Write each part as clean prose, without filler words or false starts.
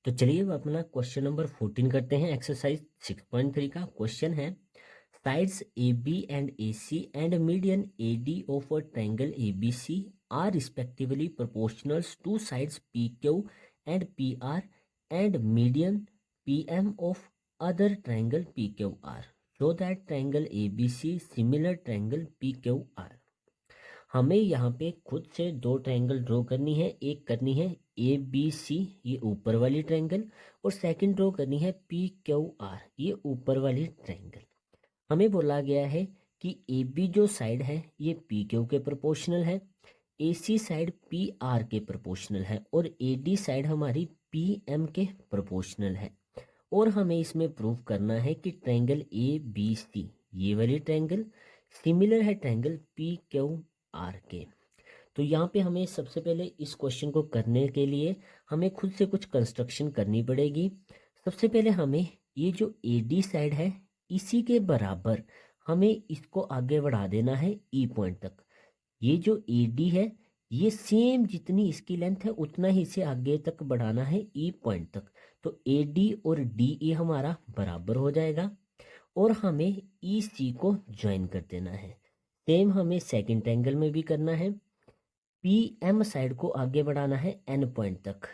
तो चलिए अब अपना क्वेश्चन नंबर 14 करते हैं। एक्सरसाइज 6.3 का क्वेश्चन है, sides A B and A C and median A D of a triangle A B C are respectively proportionals to sides P Q and P R and median P M of other triangle P Q R, show that triangle A B C similar triangle P Q R. हमें यहाँ पे खुद से दो triangle draw करनी है। एक करनी है ए बी सी, ये ऊपर वाली ट्रायंगल, और सेकंड ड्रॉ करनी है पी क्यू आर, ये ऊपर वाली ट्रायंगल। हमें बोला गया है कि ए बी जो साइड है ये पी क्यू के प्रोपोर्शनल है, ए सी साइड पी आर के प्रोपोर्शनल है, और ए डी साइड हमारी पी एम के प्रोपोर्शनल है। और हमें इसमें प्रूव करना है कि ट्रायंगल ए बी सी, ये वाली ट्रायंगल, सिमिलर है ट्रायंगल पी क्यू आर के। तो यहाँ पे हमें सबसे पहले इस क्वेश्चन को करने के लिए हमें खुद से कुछ कंस्ट्रक्शन करनी पड़ेगी। सबसे पहले हमें ये जो ए डी साइड है इसी के बराबर हमें इसको आगे बढ़ा देना है ई पॉइंट तक। ये जो ए डी है ये सेम जितनी इसकी लेंथ है उतना ही इसे आगे तक बढ़ाना है ई पॉइंट तक। तो ए डी और डी ई हमारा बराबर हो जाएगा और हमें ई सी को ज्वाइन कर देना है। सेम हमें सेकंड ट्रायंगल में भी करना है। पी एम साइड को आगे बढ़ाना है एन पॉइंट तक।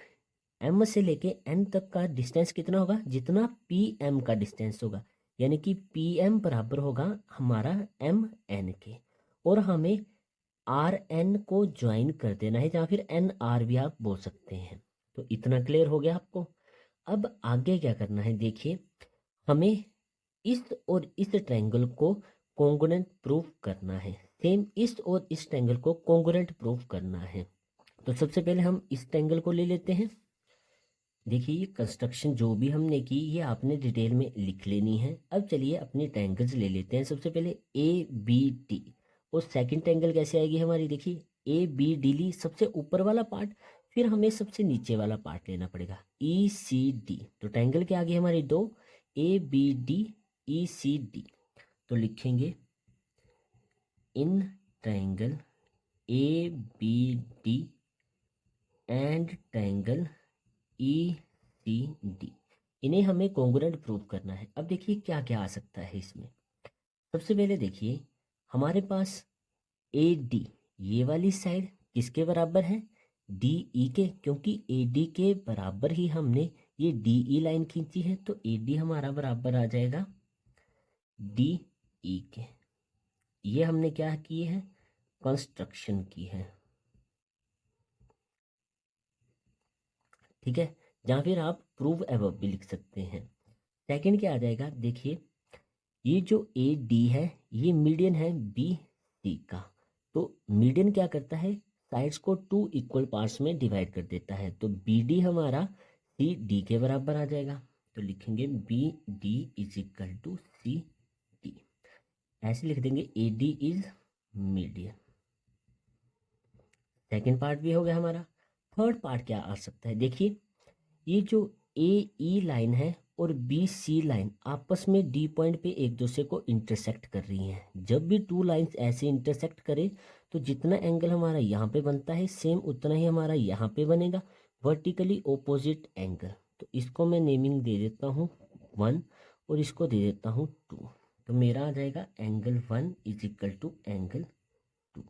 एम से लेके एन तक का डिस्टेंस कितना होगा, जितना पी एम का डिस्टेंस होगा, यानी कि पी एम बराबर होगा हमारा एम एन के। और हमें आर एन को ज्वाइन कर देना है, या फिर एन आर भी आप बोल सकते हैं। तो इतना क्लियर हो गया आपको। अब आगे क्या करना है, देखिए हमें इस और इस ट्रायंगल को कॉन्ग्रुएंट प्रूफ करना है। सेम इस और इस ट्रायंगल को कॉन्ग्रुएंट प्रूफ करना है। तो सबसे पहले हम इस ट्रायंगल को ले लेते हैं। देखिए ये कंस्ट्रक्शन जो भी हमने की ये आपने डिटेल में लिख लेनी है। अब चलिए अपने ट्रायंगल्स ले लेते हैं। सबसे पहले ए बी टी, और सेकंड ट्रायंगल कैसे आएगी हमारी, देखिए ए बी डी ली सबसे ऊपर वाला पार्ट, फिर हमें सबसे नीचे वाला पार्ट लेना पड़ेगा ई सी डी। तो ट्रायंगल के आगे हमारी दो, A B D E C D. तो लिखेंगे in triangle A B D and triangle E C D, इन्हें हमें कॉन्ग्रुएंट प्रूव करना है। अब देखिए क्या क्या आ सकता है इसमें। सबसे पहले देखिए हमारे पास ए डी, ये वाली साइड किसके बराबर है, डी ई के, क्योंकि ए डी के बराबर ही हमने ये डी ई लाइन खींची है। तो ए डी हमारा बराबर आ जाएगा डी ई के। ये हमने क्या किए हैं, कंस्ट्रक्शन की है, ठीक है। या फिर आप प्रूव एबव भी लिख सकते हैं। सेकंड क्या आ जाएगा, देखिए ये जो ए डी है ये मीडियन है बी सी का। तो मीडियन क्या करता है, साइड्स को टू इक्वल पार्ट्स में डिवाइड कर देता है। तो बी डी हमारा सी डी के बराबर आ जाएगा। तो लिखेंगे B D is equal to C D, ऐसे लिख देंगे A D is median. Second part भी हो गया हमारा। थर्ड पार्ट क्या आ सकता है, देखिए ये जो ए ई लाइन है और बी सी लाइन आपस में डी पॉइंट पे एक दूसरे को इंटरसेक्ट कर रही हैं। जब भी टू लाइंस ऐसे इंटरसेक्ट करे तो जितना एंगल हमारा यहाँ पे बनता है सेम उतना ही हमारा यहाँ पे बनेगा, वर्टिकली ओपोजिट एंगल। तो इसको मैं नेमिंग दे देता हूँ 1 और इसको दे देता हूँ 2। तो मेरा आ जाएगा angle 1 is equal to angle 2,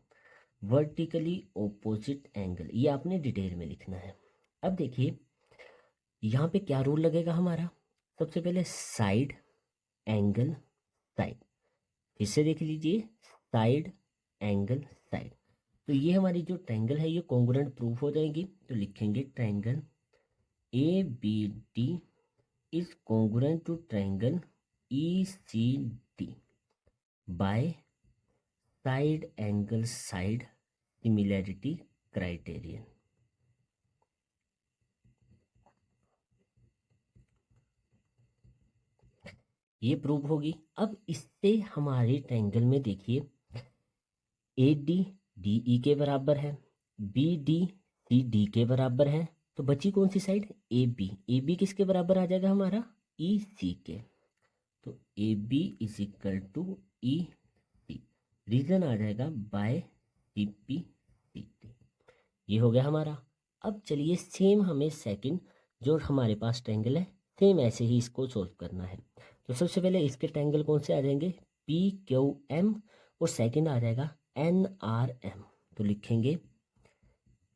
vertically opposite angle. ये आपने डिटेल में लिखना है। अब देखिए यहाँ पे क्या रूल लगेगा हमारा, सबसे पहले साइड एंगल साइड, फिर से देख लीजिए साइड एंगल साइड। तो ये हमारी जो ट्रायंगल है ये कॉन्ग्रुएंट प्रूफ हो जाएगी। तो लिखेंगे triangle A B D is congruent to triangle E C D by side angle side similarity criterion. ये प्रूव होगी। अब इससे हमारे ट्रायंगल में देखिए ए डी डी ई के बराबर है, बी डी सी डी के बराबर है। तो बची कौन सी side, A B. A B किसके बराबर आ जाएगा हमारा, ई सी के। तो A B is equal to E C, reason आ जाएगा by C P C T. ये हो गया हमारा। अब चलिए सेम हमें सेकंड जो हमारे पास ट्रायंगल है सेम ऐसे ही इसको सोल्व करना है। तो सबसे पहले इसके ट्रायंगल कौन से आ जाएंगे, पी क्यू एम, और सेकंड आ जाएगा एन आर एम। तो लिखेंगे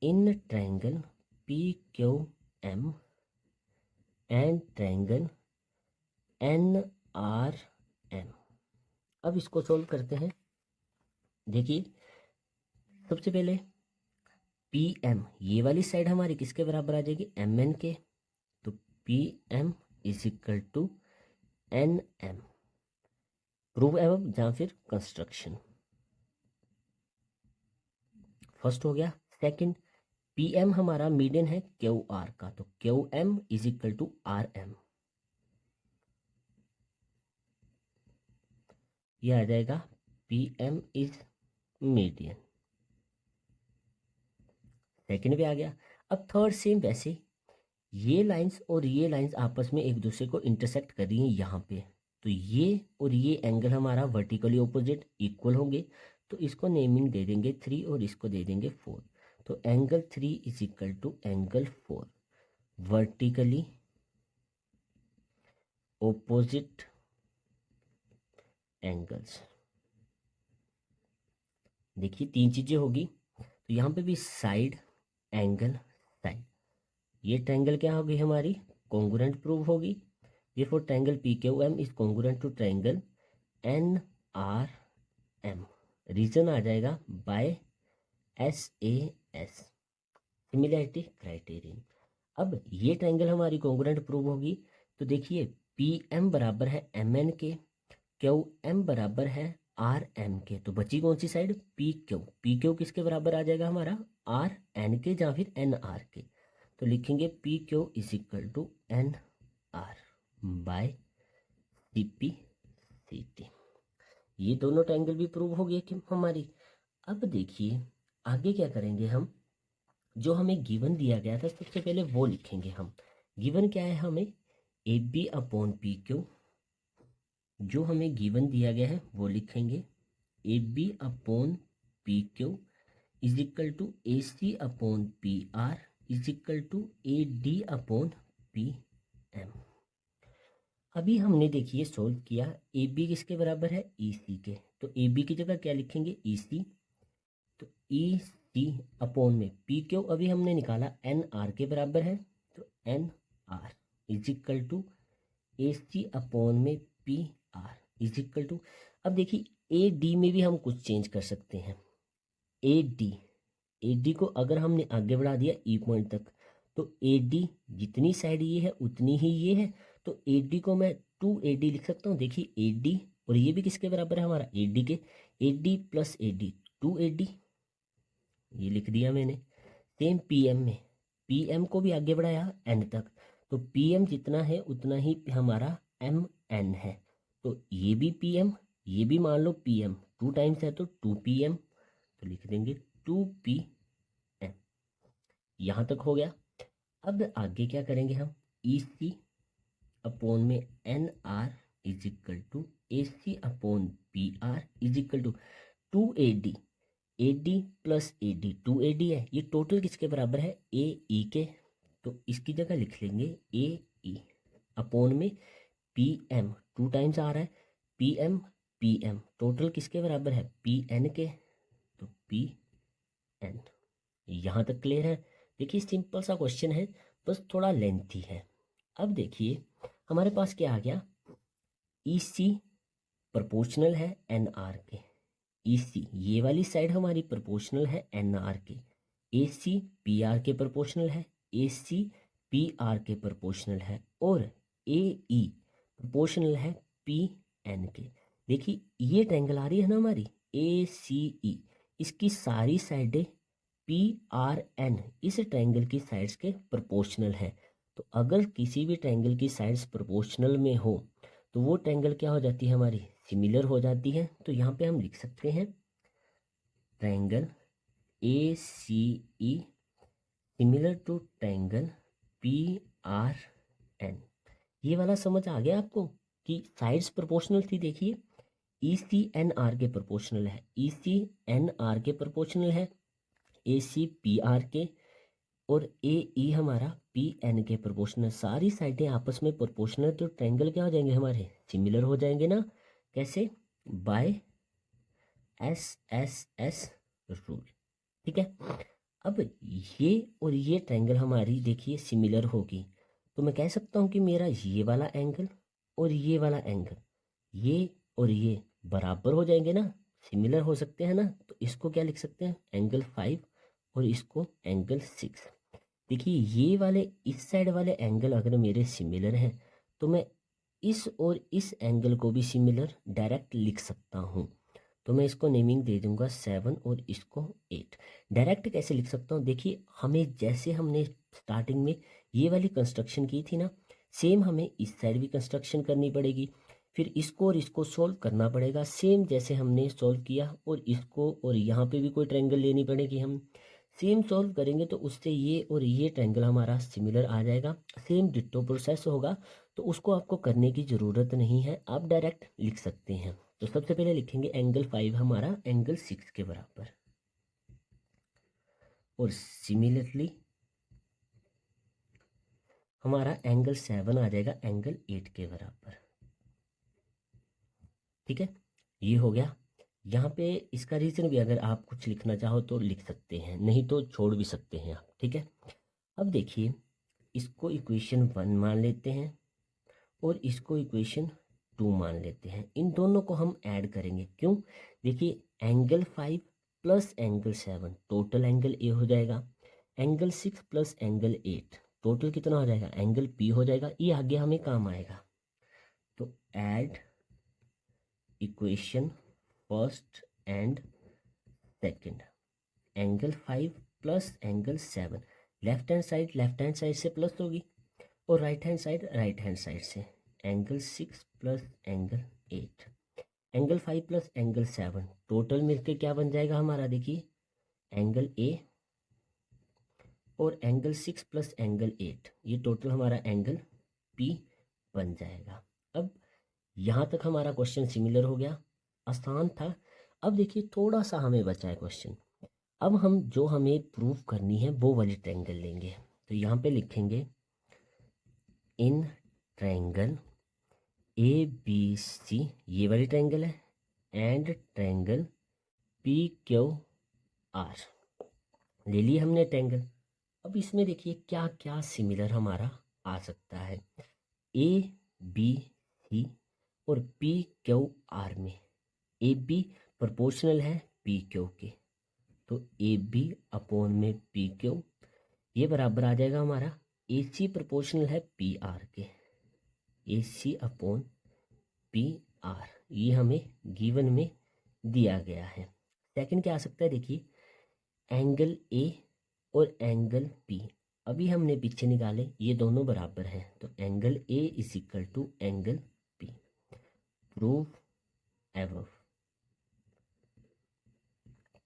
in triangle P Q M and triangle N R M. अब इसको सोल्व करते हैं। देखिए सबसे पहले पी एम, ये वाली साइड हमारी किसके बराबर आ जाएगी, एम एन के। तो P M is equal to N M, prove एवं या फिर कंस्ट्रक्शन। फर्स्ट हो गया। सेकंड, पी एम हमारा मीडियन है क्यू आर का, तो Q M is equal to R M, ये आ जाएगा P M is median. Second भी आ गया। अब थर्ड सेम वैसे, ये लाइंस और ये लाइंस आपस में एक दूसरे को इंटरसेक्ट कर रही हैं यहाँ पे, तो ये और ये एंगल हमारा वर्टिकली ऑपोजिट इक्वल होंगे, तो इसको नेमिंग दे देंगे 3 और इसको दे देंगे 4। तो angle 3 is equal to angle 4, vertically opposite angles. देखिए 3 चीजें होगी, तो यहाँ पे भी साइड, एंगल, साइड। ये ट्रायंगल क्या होगी हमारी, कॉन्ग्रुएंट प्रूव होगी। Therefore triangle PQM is congruent to triangle NRM। Reason आ जाएगा बाय SAS, सिमिलैरिटी क्राइटेरियन। अब ये ट्रायंगल हमारी कॉन्ग्रुएंट प्रूव होगी, तो देखिए PM बराबर है MN के, QM बराबर है RM के, तो बची कौन सी साइड, PQ किसके बराबर आ जाएगा हमारा, RN के या फिर NR के। तो लिखेंगे PQ is equal to NR by CP CT। ये दोनों ट्रायंगल भी प्रूव हो गए कि हमारी। अब देखिए आगे क्या करेंगे हम, जो हमें गिवन दिया गया था सबसे पहले वो लिखेंगे हम। गिवन क्या है हमें, AB अपॉन PQ, जो हमें गिवन दिया गया है वो लिखेंगे। AB upon PQ is equal to AC upon PR is equal to AD upon PM। अभी हमने देखिए सोल्व किया, ए बी किसके बराबर है, ई सी के, तो ए बी की जगह क्या लिखेंगे, ई सी। तो ई सी अपॉन में पी क्यू अभी हमने निकाला एन आर के बराबर है, तो N R is equal to A C upon में P R is equal to. अब देखिए ए डी में भी हम कुछ चेंज कर सकते हैं। ए डी को अगर हमने आगे बढ़ा दिया ई पॉइंट तक, तो ए डी जितनी साइड ये है उतनी ही ये है, तो ए डी को मैं 2AD लिख सकता हूँ। देखिए ए डी और ये भी किसके बराबर है हमारा, ए डी के, A D plus A D 2AD, ये लिख दिया मैंने। सेम PM में, PM को भी आगे बढ़ाया एन तक, तो PM जितना है उतना ही हमारा MN है, तो ये भी PM, ये भी मान लो PM 2 टाइम्स है तो 2PM, तो लिख देंगे 2PM। यहाँ तक हो गया। अब आगे क्या करेंगे हम, EC अपॉन में NR is equal to AC upon PR is equal to 2AD, AD plus AD 2AD है, ये टोटल किसके बराबर है, AE के, तो इसकी जगह लिख लेंगे AE अपॉन में PM 2 टाइम्स आ रहा है, PM टोटल किसके बराबर है, PN के, तो PN। यहाँ तक क्लियर है। देखिए सिंपल सा क्वेश्चन है, बस थोड़ा लेंथी है। अब देखिए हमारे पास क्या आ गया, EC प्रोपोर्शनल है NR के, EC ये वाली साइड हमारी प्रोपोर्शनल है NR के, AC PR के प्रोपोर्शनल है, AC PR के प्रोपोर्शनल है, और AE प्रोपोर्शनल है PN के। देखिए ये ट्रायंगल आ रही है ना हमारी ACE, इसकी सारी साइडें PRN इस ट्रायंगल की साइड्स के प्रोपोर्शनल है। तो अगर किसी भी ट्रायंगल की साइड्स प्रोपोर्शनल में हो तो वो ट्रायंगल क्या हो जाती है हमारी, सिमिलर हो जाती है। तो यहाँ पे हम लिख सकते हैं triangle ACE similar to triangle PRN। ये वाला समझ आ गया आपको कि साइड्स प्रोपोर्शनल थी। देखिए EC NR के प्रोपोर्शनल है, EC NR के प्रोपोर्शनल है, AC PR के, और ए ई हमारा पी एन के प्रोपोर्शनल, सारी साइडें आपस में प्रोपोर्शनल, तो ट्रायंगल क्या हो जाएंगे हमारे, सिमिलर हो जाएंगे ना। कैसे, बाय एस रूल। ठीक है, अब ये और ये ट्रायंगल हमारी देखिए सिमिलर होगी, तो मैं कह सकता हूँ कि मेरा ये वाला एंगल और ये वाला एंगल, ये और ये बराबर हो जाएंगे ना, सिमिलर हो सकते हैं ना। तो इसको क्या लिख सकते हैं, एंगल 5 और इसको एंगल 6। देखिए ये वाले इस साइड वाले एंगल अगर मेरे सिमिलर हैं तो मैं इस और इस एंगल को भी सिमिलर डायरेक्ट लिख सकता हूँ। तो मैं इसको नेमिंग दे दूंगा 7 और इसको 8। डायरेक्ट कैसे लिख सकता हूँ, देखिए हमें जैसे हमने स्टार्टिंग में ये वाली कंस्ट्रक्शन की थी ना, सेम हमें इस साइड भी कंस्ट्रक्शन करनी पड़ेगी, फिर इसको और इसको सॉल्व करना पड़ेगा सेम जैसे हमने सॉल्व किया, और इसको और यहाँ पे भी कोई ट्रायंगल लेनी पड़ेगी, हम सेम सॉल्व करेंगे तो उससे ये और ये ट्रायंगल हमारा सिमिलर आ जाएगा, सेम डिट्टो प्रोसेस होगा। तो उसको आपको करने की ज़रूरत नहीं है, आप डायरेक्ट लिख सकते हैं। तो सबसे पहले लिखेंगे एंगल 5 हमारा एंगल 6 के बराबर, और सिमिलरली हमारा एंगल 7 आ जाएगा एंगल 8 के बराबर। ठीक है, ये हो गया। यहाँ पे इसका रीज़न भी अगर आप कुछ लिखना चाहो तो लिख सकते हैं, नहीं तो छोड़ भी सकते हैं आप। ठीक है, अब देखिए इसको इक्वेशन 1 मान लेते हैं और इसको इक्वेशन 2 मान लेते हैं। इन दोनों को हम ऐड करेंगे, क्यों, देखिए angle 5 plus angle 7 total angle A हो जाएगा, एंगल 6 प्लस एंगल 8 टोटल कितना हो जाएगा, एंगल पी हो जाएगा। ये आगे हमें काम आएगा। तो add equation first and second, angle 5 plus angle 7, left hand side से प्लस होगी और राइट हैंड साइड से, angle 6 plus angle 8, angle 5 plus angle 7 total मिलके क्या बन जाएगा हमारा, देखिए एंगल ए, और एंगल 6 प्लस एंगल 8 ये टोटल हमारा एंगल पी बन जाएगा। अब यहाँ तक हमारा क्वेश्चन सिमिलर हो गया, आसान था। अब देखिए थोड़ा सा हमें बचा है क्वेश्चन। अब हम जो हमें प्रूफ करनी है वो वाली ट्रायंगल लेंगे। तो यहाँ पे लिखेंगे इन ट्रायंगल ए बी सी, ये वाली ट्रायंगल है, and triangle P Q are, ले लिए हमने ट्रायंगल। अब इसमें देखिए क्या क्या सिमिलर हमारा आ सकता है, ए बी सी और पी क्यू आर में ए बी प्रोपोर्शनल है पी क्यू के, तो ए बी अपॉन में पी क्यू, ये बराबर आ जाएगा हमारा ए सी प्रोपोर्शनल है पी आर के, ए सी अपॉन पी आर, ये हमें गिवन में दिया गया है। सेकंड क्या आ सकता है, देखिए एंगल ए और एंगल पी, अभी हमने पीछे निकाले, ये दोनों बराबर हैं, तो angle A is equal to angle P, prove above.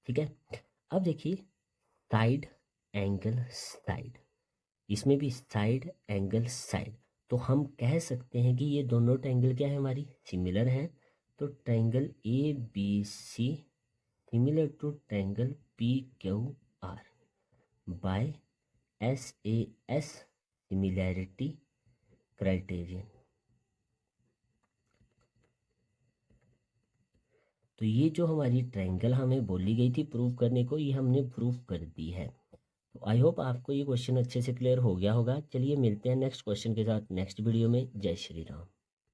ठीक है, अब देखिए साइड एंगल साइड, इसमें भी साइड एंगल साइड, तो हम कह सकते हैं कि ये दोनों ट्रायंगल क्या है हमारी, सिमिलर हैं। तो triangle A B C similar to triangle P Q R by SAS similarity criterion. तो ये जो हमारी ट्रायंगल हमें बोली गई थी प्रूव करने को, ये हमने प्रूव कर दी है। तो आई होप आपको ये क्वेश्चन अच्छे से क्लियर हो गया होगा। चलिए मिलते हैं नेक्स्ट क्वेश्चन के साथ नेक्स्ट वीडियो में। जय श्री राम।